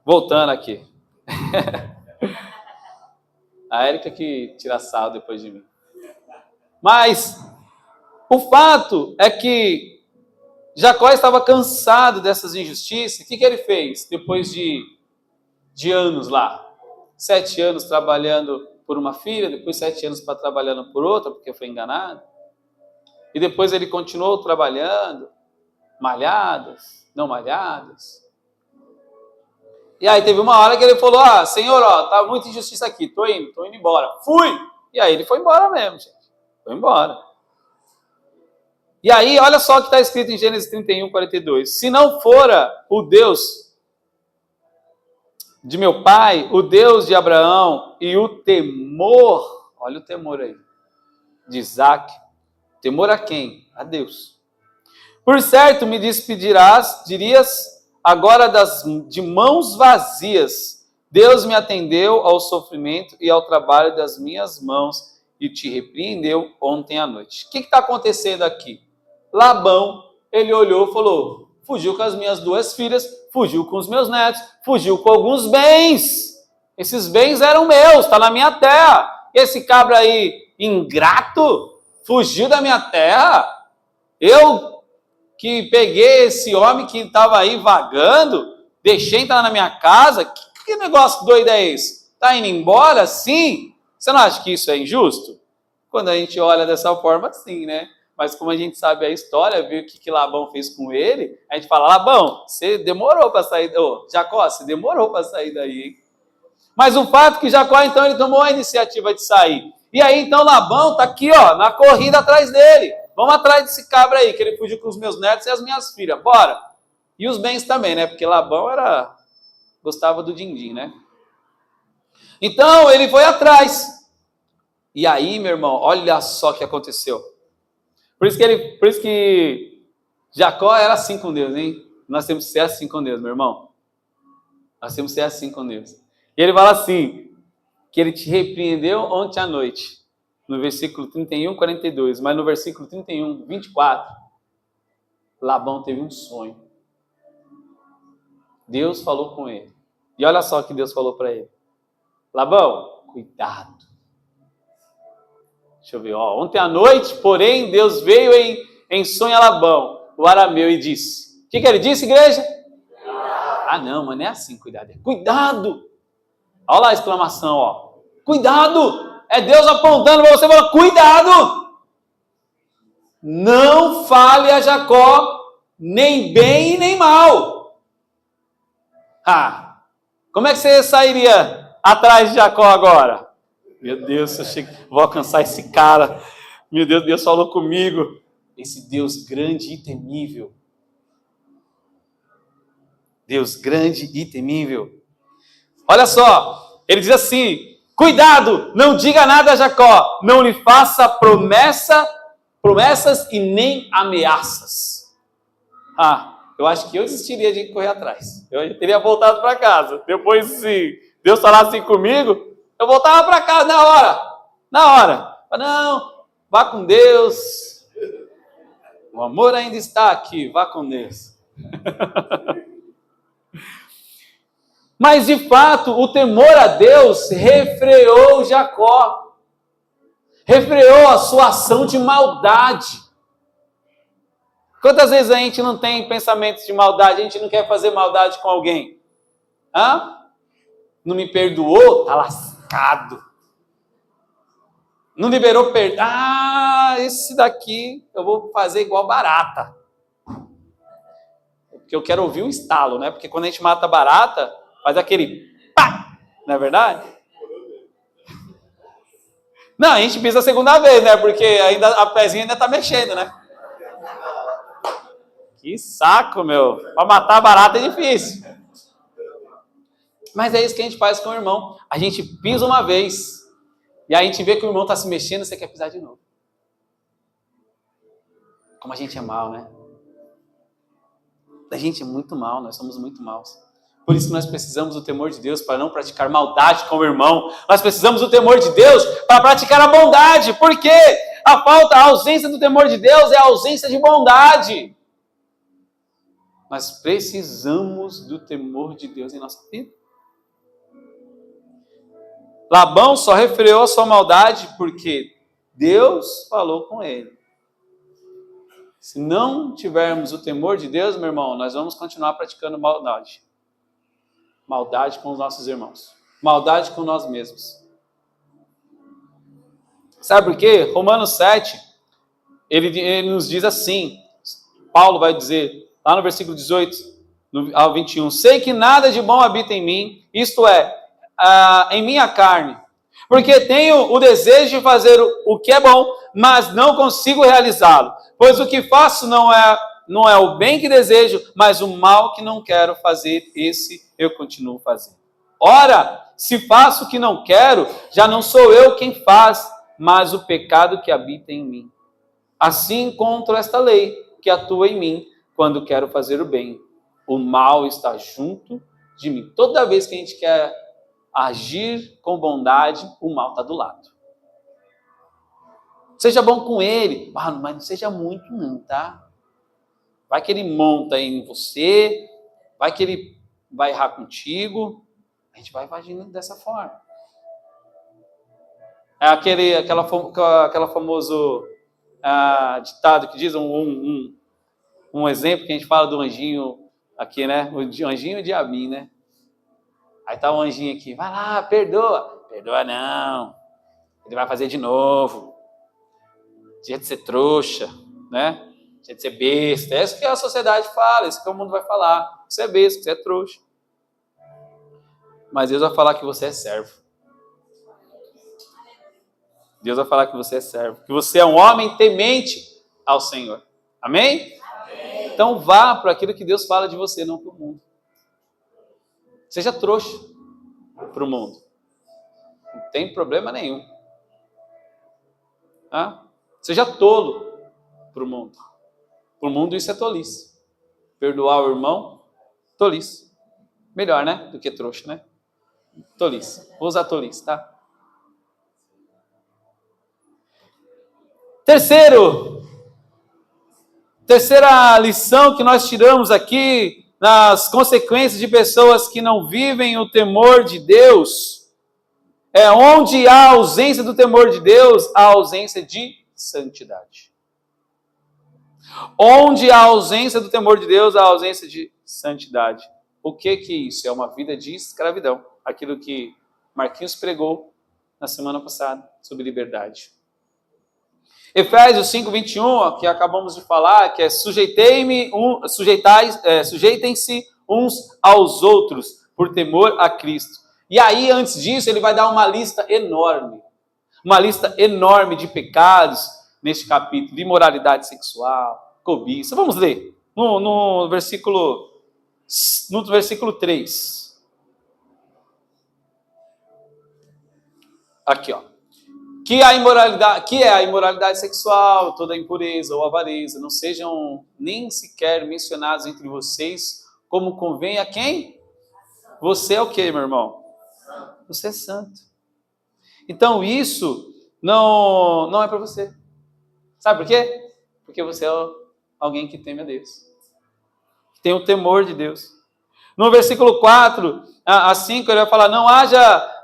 Voltando aqui. A Érica que tira sal depois de mim. Mas o fato é que Jacó estava cansado dessas injustiças. O que ele fez depois de anos lá? 7 anos trabalhando por uma filha, depois 7 anos para trabalhando por outra, porque foi enganado. E depois ele continuou trabalhando, malhadas, não malhadas. E aí teve uma hora que ele falou, Senhor, tá muita injustiça aqui, tô indo embora. Fui! E aí ele foi embora mesmo, gente. Foi embora. E aí, olha só o que está escrito em Gênesis 31, 42. Se não fora o Deus de meu pai, o Deus de Abraão e o temor, olha o temor aí, de Isaac. Temor a quem? A Deus. Por certo, me despedirás, dirias, agora de mãos vazias. Deus me atendeu ao sofrimento e ao trabalho das minhas mãos e te repreendeu ontem à noite. O que está acontecendo aqui? Labão, ele olhou e falou, fugiu com as minhas 2 filhas, fugiu com os meus netos, fugiu com alguns bens. Esses bens eram meus, está na minha terra. Esse cabra aí, ingrato, fugiu da minha terra. Eu que peguei esse homem que estava aí vagando, deixei entrar na minha casa. Que negócio doido é esse? Está indo embora? Sim. Você não acha que isso é injusto? Quando a gente olha dessa forma, sim, né? Mas como a gente sabe a história, viu o que Labão fez com ele, a gente fala, Labão, você demorou para sair, Jacó, você demorou para sair daí, hein? Mas o fato é que Jacó, então, ele tomou a iniciativa de sair. E aí, então, Labão está aqui, na corrida atrás dele. Vamos atrás desse cabra aí, que ele fugiu com os meus netos e as minhas filhas. Bora! E os bens também, né? Porque Labão gostava do din-din, né? Então, ele foi atrás. E aí, meu irmão, olha só o que aconteceu. Por isso que Jacó era assim com Deus, hein? Nós temos que ser assim com Deus, meu irmão. Nós temos que ser assim com Deus. E ele fala assim, que ele te repreendeu ontem à noite. No versículo 31, 42. Mas no versículo 31, 24, Labão teve um sonho. Deus falou com ele. E olha só o que Deus falou para ele. Labão, cuidado. Deixa eu ver, ontem à noite, porém, Deus veio em sonho a Labão, o arameu, e disse. O que ele disse, igreja? Não, mas não é assim, cuidado. Cuidado! Olha lá a exclamação, Cuidado! É Deus apontando para você e falando, cuidado! Não fale a Jacó, nem bem e nem mal. Como é que você sairia atrás de Jacó agora? Meu Deus, vou alcançar esse cara. Meu Deus, Deus falou comigo. Esse Deus grande e temível. Deus grande e temível. Olha só, ele diz assim, cuidado, não diga nada a Jacó, não lhe faça promessas e nem ameaças. Eu acho que eu desistiria de correr atrás. Eu teria voltado para casa. Depois, se Deus falasse assim comigo, eu voltava para casa na hora. Não, vá com Deus. O amor ainda está aqui, vá com Deus. Mas, de fato, o temor a Deus refreou Jacó. Refreou a sua ação de maldade. Quantas vezes a gente não tem pensamentos de maldade, a gente não quer fazer maldade com alguém? Não me perdoou? Tá lascado. Não liberou perdão? Esse daqui eu vou fazer igual barata. Porque eu quero ouvir o estalo, né? Porque quando a gente mata barata, faz aquele pá, não é verdade? Não, a gente pisa a segunda vez, né? Porque ainda a pezinha ainda tá mexendo, né? Que saco, meu. Para matar barata é difícil. Mas é isso que a gente faz com o irmão. A gente pisa uma vez, e aí a gente vê que o irmão está se mexendo e você quer pisar de novo. Como a gente é mal, né? A gente é muito mal, nós somos muito maus. Por isso que nós precisamos do temor de Deus para não praticar maldade com o irmão. Nós precisamos do temor de Deus para praticar a bondade. Por quê? A ausência do temor de Deus é a ausência de bondade. Nós precisamos do temor de Deus em nossa vida. Labão só refreou a sua maldade porque Deus falou com ele. Se não tivermos o temor de Deus, meu irmão, nós vamos continuar praticando maldade. Maldade com os nossos irmãos. Maldade com nós mesmos. Sabe por quê? Romanos 7, ele nos diz assim, Paulo vai dizer, lá no versículo 18 ao 21, sei que nada de bom habita em mim, isto é, em minha carne, porque tenho o desejo de fazer o que é bom, mas não consigo realizá-lo, pois o que faço não é o bem que desejo, mas o mal que não quero fazer, esse eu continuo fazendo. Ora, se faço o que não quero, já não sou eu quem faz, mas o pecado que habita em mim. Assim encontro esta lei que atua em mim quando quero fazer o bem. O mal está junto de mim. Toda vez que a gente quer agir com bondade, o mal está do lado. Seja bom com ele, mas não seja muito não, tá? Vai que ele monta em você, vai que ele vai errar contigo, a gente vai agindo dessa forma. É aquela famoso ditado que diz um exemplo que a gente fala do anjinho aqui, né? O anjinho e o diabinho, né? Aí tá o anjinho aqui, vai lá, perdoa. Perdoa não. Ele vai fazer de novo. Jeito de ser trouxa, né? Jeito de ser besta. É isso que a sociedade fala, é isso que o mundo vai falar. Você é besta, você é trouxa. Mas Deus vai falar que você é servo. Deus vai falar que você é servo. Que você é um homem temente ao Senhor. Amém? Amém. Então vá para aquilo que Deus fala de você, não para o mundo. Seja trouxa para o mundo. Não tem problema nenhum. Seja tolo para o mundo. Para o mundo isso é tolice. Perdoar o irmão, tolice. Melhor, né? Do que trouxa, né? Tolice. Vou usar tolice, tá? Terceira lição que nós tiramos aqui nas consequências de pessoas que não vivem o temor de Deus, é onde há ausência do temor de Deus, há ausência de santidade. Onde há ausência do temor de Deus, há ausência de santidade. O que é isso? É uma vida de escravidão. Aquilo que Marquinhos pregou na semana passada sobre liberdade. Efésios 5:21, que acabamos de falar, que é sujeitem-se uns aos outros por temor a Cristo. E aí, antes disso, ele vai dar uma lista enorme de pecados neste capítulo, de imoralidade sexual, cobiça. Vamos ler no versículo 3. Aqui, ó. Que é a imoralidade sexual, toda a impureza ou avareza, não sejam nem sequer mencionados entre vocês, como convém a quem? Você é o quê, meu irmão? Você é santo. Então isso não é para você. Sabe por quê? Porque você é alguém que teme a Deus. Que tem o temor de Deus. No versículo 4 a 5, ele vai falar, não haja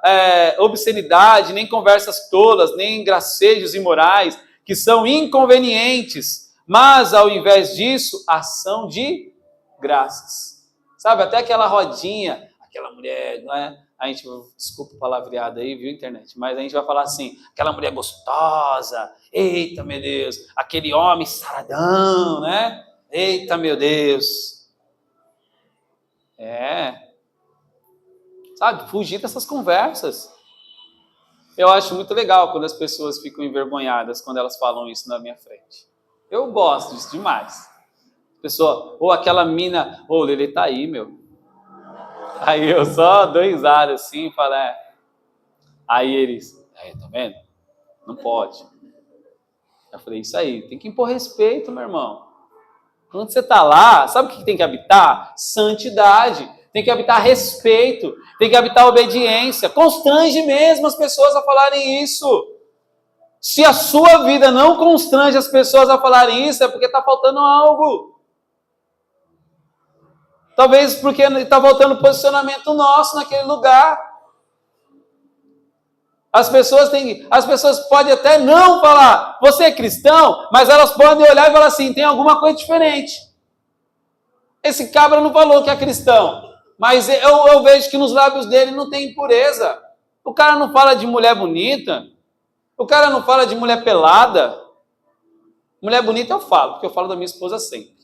obscenidade, nem conversas tolas, nem gracejos imorais, que são inconvenientes, mas, ao invés disso, ação de graças. Sabe, até aquela rodinha, aquela mulher, não é? A gente, desculpa o palavreado aí, viu, internet? Mas a gente vai falar assim, aquela mulher gostosa, eita, meu Deus, aquele homem saradão, né? Eita, meu Deus. Sabe, fugir dessas conversas. Eu acho muito legal quando as pessoas ficam envergonhadas quando elas falam isso na minha frente. Eu gosto disso demais. Pessoa, ou aquela mina, o Lelê tá aí, meu. Aí eu só dou risada assim, falo, Aí eles, tá vendo? Não pode. Eu falei, isso aí, tem que impor respeito, meu irmão. Quando você tá lá, sabe o que tem que habitar? Santidade. Tem que habitar respeito, tem que habitar obediência. Constrange mesmo as pessoas a falarem isso. Se a sua vida não constrange as pessoas a falarem isso, é porque está faltando algo. Talvez porque está faltando posicionamento nosso naquele lugar. As pessoas podem até não falar, você é cristão, mas elas podem olhar e falar assim, tem alguma coisa diferente. Esse cabra não falou que é cristão. Mas eu vejo que nos lábios dele não tem impureza. O cara não fala de mulher bonita. O cara não fala de mulher pelada. Mulher bonita eu falo, porque eu falo da minha esposa sempre.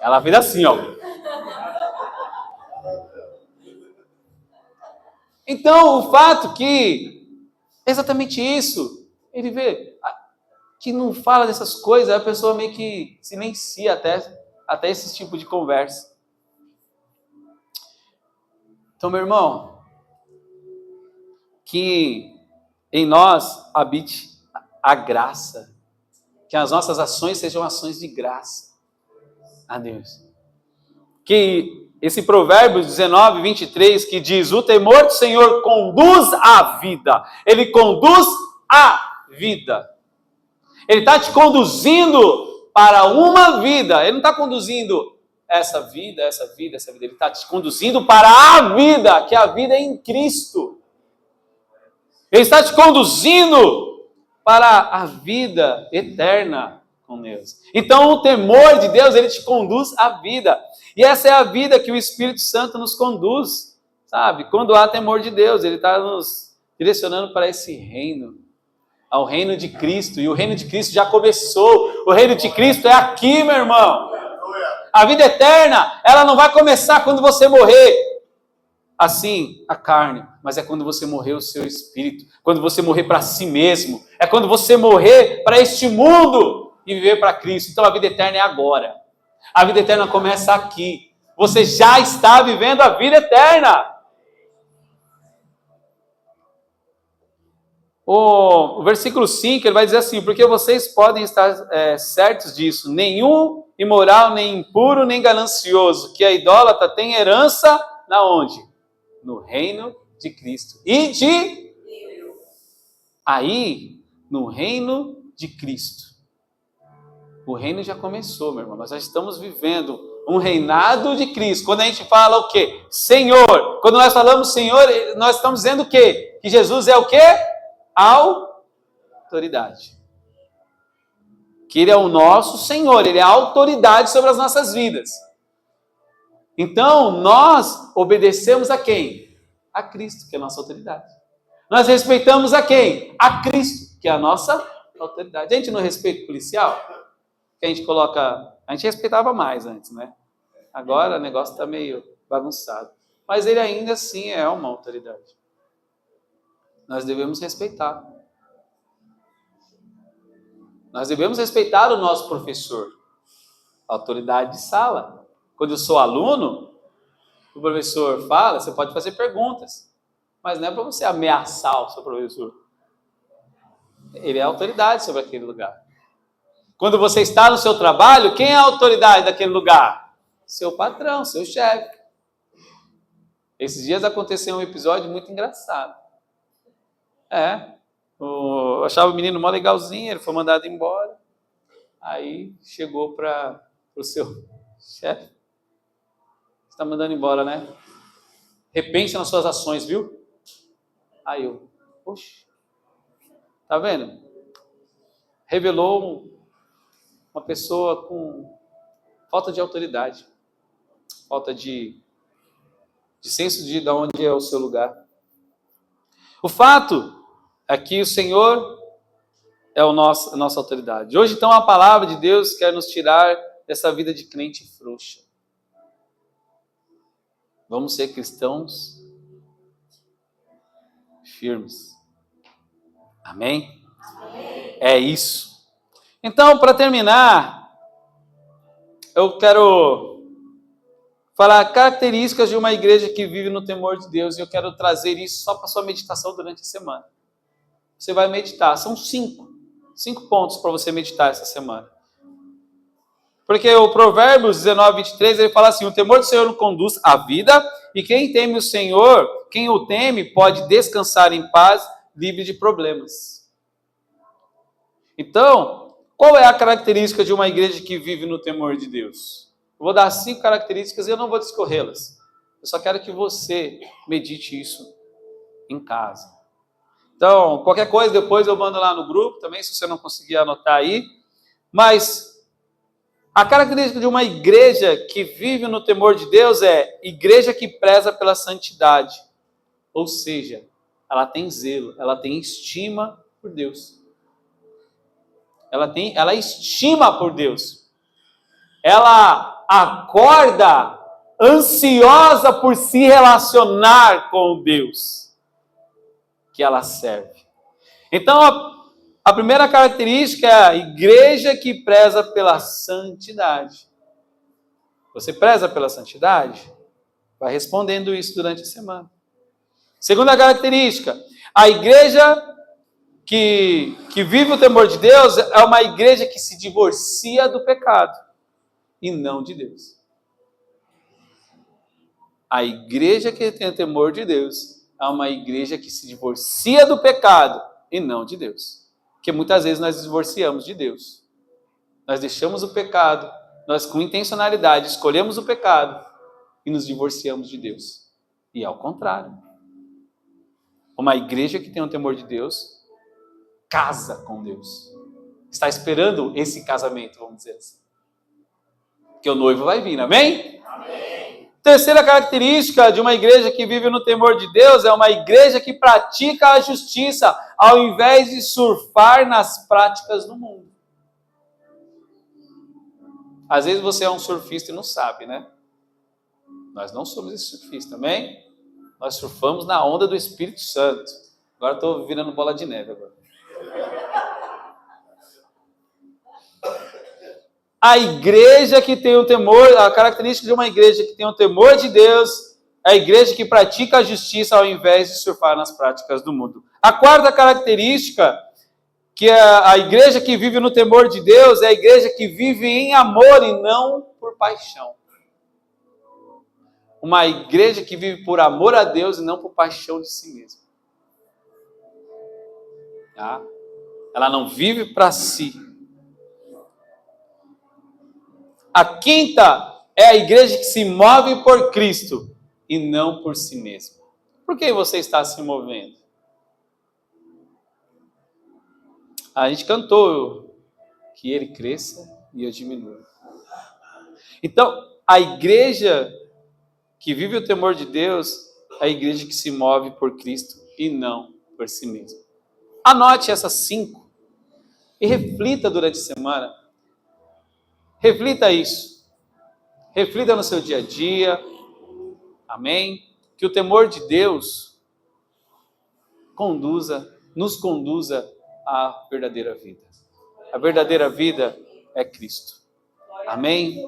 Ela fez assim, ó. Então, o fato que é exatamente isso. Ele vê que não fala dessas coisas, a pessoa meio que silencia até esse tipo de conversa. Então, meu irmão, que em nós habite a graça, que as nossas ações sejam ações de graça a Deus. Que esse Provérbios 19, 23, que diz, o temor do Senhor conduz à vida. Ele conduz à vida. Ele está te conduzindo para uma vida. Ele não está conduzindo essa vida. Ele está te conduzindo para a vida, que a vida é em Cristo. Ele está te conduzindo para a vida eterna com Deus. Então, o temor de Deus, ele te conduz à vida. E essa é a vida que o Espírito Santo nos conduz, sabe? Quando há temor de Deus, ele está nos direcionando para esse reino, ao reino de Cristo. E o reino de Cristo já começou. O reino de Cristo é aqui, meu irmão. A vida eterna, ela não vai começar quando você morrer. Assim, a carne, mas é quando você morrer o seu espírito, quando você morrer para si mesmo, é quando você morrer para este mundo e viver para Cristo. Então a vida eterna é agora. A vida eterna começa aqui. Você já está vivendo a vida eterna. O versículo 5, ele vai dizer assim, porque vocês podem estar certos disso, nenhum imoral, nem impuro, nem ganancioso, que a idólatra tem herança, na onde? No reino de Cristo. E de... Aí, no reino de Cristo. O reino já começou, meu irmão. Nós já estamos vivendo um reinado de Cristo. Quando a gente fala o quê? Senhor. Quando nós falamos Senhor, nós estamos dizendo o quê? Que Jesus é o quê? Autoridade. Que Ele é o nosso Senhor. Ele é a autoridade sobre as nossas vidas. Então, nós obedecemos a quem? A Cristo, que é a nossa autoridade. Nós respeitamos a quem? A Cristo, que é a nossa autoridade. A gente não respeita o policial? Que a gente coloca... A gente respeitava mais antes, né? Agora o negócio está meio bagunçado. Mas ele ainda assim é uma autoridade. Nós devemos respeitar. Nós devemos respeitar o nosso professor. A autoridade de sala. Quando eu sou aluno, o professor fala, você pode fazer perguntas. Mas não é para você ameaçar o seu professor. Ele é a autoridade sobre aquele lugar. Quando você está no seu trabalho, quem é a autoridade daquele lugar? Seu patrão, seu chefe. Esses dias aconteceu um episódio muito engraçado. Eu achava o menino mó legalzinho, ele foi mandado embora. Aí chegou para o seu chefe. Você está mandando embora, né? Repense nas suas ações, viu? Aí eu, poxa, tá vendo? Revelou uma pessoa com falta de autoridade, falta de senso de onde é o seu lugar. O fato é que o Senhor é a nossa autoridade. Hoje, então, a palavra de Deus quer nos tirar dessa vida de crente frouxa. Vamos ser cristãos firmes. Amém? Amém. É isso. Então, para terminar, eu quero falar características de uma igreja que vive no temor de Deus, e eu quero trazer isso só para sua meditação durante a semana. Você vai meditar, são 5 pontos para você meditar essa semana. Porque o Provérbios 19, 23, ele fala assim, o temor do Senhor conduz à vida, e quem teme o Senhor, quem o teme, pode descansar em paz, livre de problemas. Então, qual é a característica de uma igreja que vive no temor de Deus? Eu vou dar 5 características e eu não vou discorrê-las. Eu só quero que você medite isso em casa. Então, qualquer coisa depois eu mando lá no grupo também, se você não conseguir anotar aí. Mas A característica de uma igreja que vive no temor de Deus é igreja que preza pela santidade. Ou seja, ela tem zelo, ela tem estima por Deus. Ela estima por Deus. Ela acorda ansiosa por se relacionar com Deus que ela serve. Então, a primeira característica é a igreja que preza pela santidade. Você preza pela santidade? Vai respondendo isso durante a semana. Segunda característica, a igreja que vive o temor de Deus é uma igreja que se divorcia do pecado e não de Deus. A igreja que tem o temor de Deus é uma igreja que se divorcia do pecado e não de Deus. Porque muitas vezes nós divorciamos de Deus. Nós deixamos o pecado, nós com intencionalidade escolhemos o pecado e nos divorciamos de Deus. E ao contrário. Uma igreja que tem o temor de Deus casa com Deus. Está esperando esse casamento, vamos dizer assim. Que o noivo vai vir, amém? Amém. Terceira característica de uma igreja que vive no temor de Deus é uma igreja que pratica a justiça, ao invés de surfar nas práticas do mundo. Às vezes você é um surfista e não sabe, né? Nós não somos esse surfista, amém? Nós surfamos na onda do Espírito Santo. Agora estou virando bola de neve agora. A igreja que tem o temor, a característica de uma igreja que tem o temor de Deus, é a igreja que pratica a justiça ao invés de surfar nas práticas do mundo. A quarta característica, que é a igreja que vive no temor de Deus, é a igreja que vive em amor e não por paixão. Uma igreja que vive por amor a Deus e não por paixão de si mesma. Tá? Ela não vive para si. A quinta é a igreja que se move por Cristo e não por si mesma. Por que você está se movendo? A gente cantou que ele cresça e eu diminua. Então, a igreja que vive o temor de Deus é a igreja que se move por Cristo e não por si mesma. Anote essas 5 e reflita durante a semana. Reflita isso. Reflita no seu dia a dia. Amém? Que o temor de Deus nos conduza à verdadeira vida. A verdadeira vida é Cristo. Amém?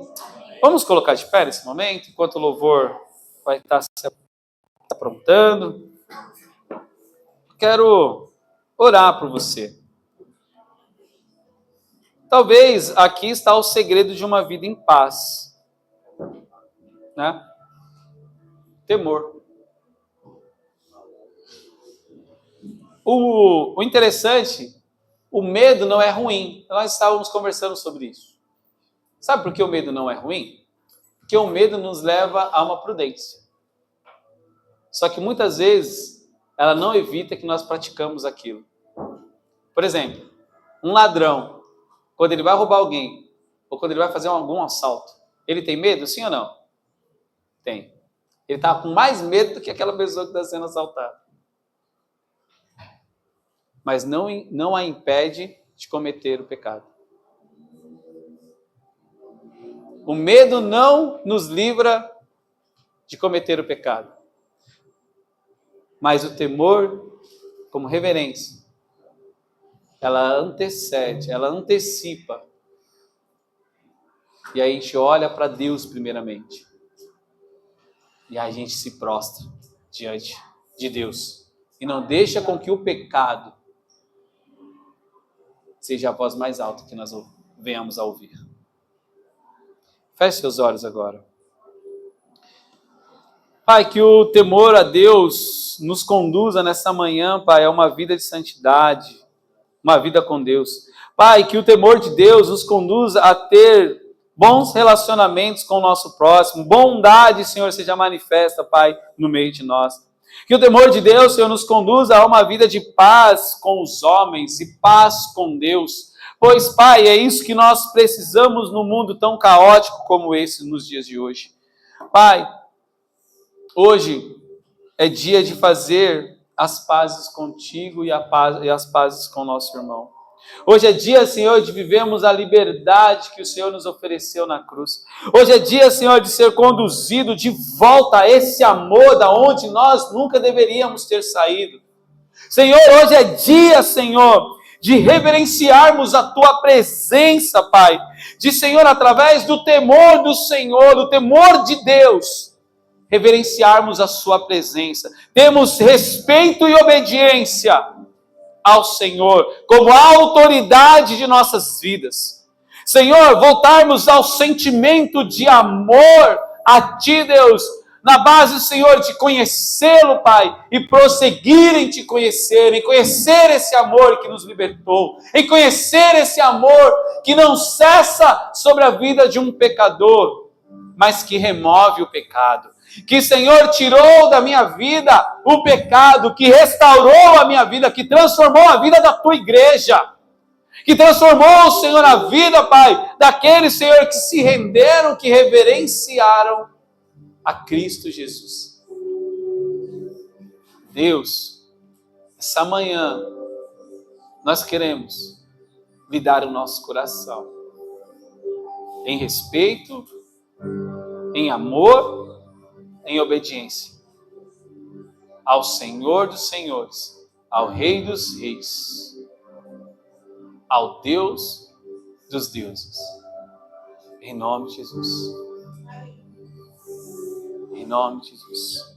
Vamos colocar de pé nesse momento, enquanto o louvor vai estar se aprontando. Quero orar por você. Talvez aqui está o segredo de uma vida em paz. Né? Temor. O interessante, o medo não é ruim. Nós estávamos conversando sobre isso. Sabe por que o medo não é ruim? Porque o medo nos leva a uma prudência. Só que muitas vezes ela não evita que nós praticamos aquilo. Por exemplo, um ladrão, quando ele vai roubar alguém, ou quando ele vai fazer algum assalto, ele tem medo, sim ou não? Tem. Ele está com mais medo do que aquela pessoa que está sendo assaltada. Mas não a impede de cometer o pecado. O medo não nos livra de cometer o pecado. Mas o temor, como reverência, ela antecede, ela antecipa. E aí a gente olha para Deus primeiramente. E aí a gente se prostra diante de Deus. E não deixa com que o pecado seja a voz mais alta que nós venhamos a ouvir. Feche seus olhos agora. Pai, que o temor a Deus nos conduza nessa manhã, Pai, a uma vida de santidade, uma vida com Deus. Pai, que o temor de Deus nos conduza a ter bons relacionamentos com o nosso próximo. Bondade, Senhor, seja manifesta, Pai, no meio de nós. Que o temor de Deus, Senhor, nos conduza a uma vida de paz com os homens e paz com Deus. Pois, Pai, é isso que nós precisamos num mundo tão caótico como esse nos dias de hoje. Pai, hoje é dia de fazer as pazes contigo e as pazes com o nosso irmão. Hoje é dia, Senhor, de vivermos a liberdade que o Senhor nos ofereceu na cruz. Hoje é dia, Senhor, de ser conduzido de volta a esse amor da onde nós nunca deveríamos ter saído. Senhor, hoje é dia, Senhor, de reverenciarmos a Tua presença, Pai. De, Senhor, através do temor do Senhor, do temor de Deus, reverenciarmos a Sua presença. Temos respeito e obediência ao Senhor, como a autoridade de nossas vidas. Senhor, voltarmos ao sentimento de amor a Ti, Deus, na base, Senhor, de conhecê-lo, Pai, e prosseguir em Te conhecer, em conhecer esse amor que nos libertou, em conhecer esse amor que não cessa sobre a vida de um pecador, mas que remove o pecado. Que, Senhor, tirou da minha vida o pecado, que restaurou a minha vida, que transformou a vida da Tua igreja, que transformou, Senhor, a vida, Pai, daqueles, Senhor, que se renderam, que reverenciaram a Cristo Jesus. Deus, essa manhã, nós queremos lhe dar o nosso coração, em respeito, em amor, em obediência ao Senhor dos Senhores, ao Rei dos Reis, ao Deus dos deuses. Em nome de Jesus. Em nome de Jesus.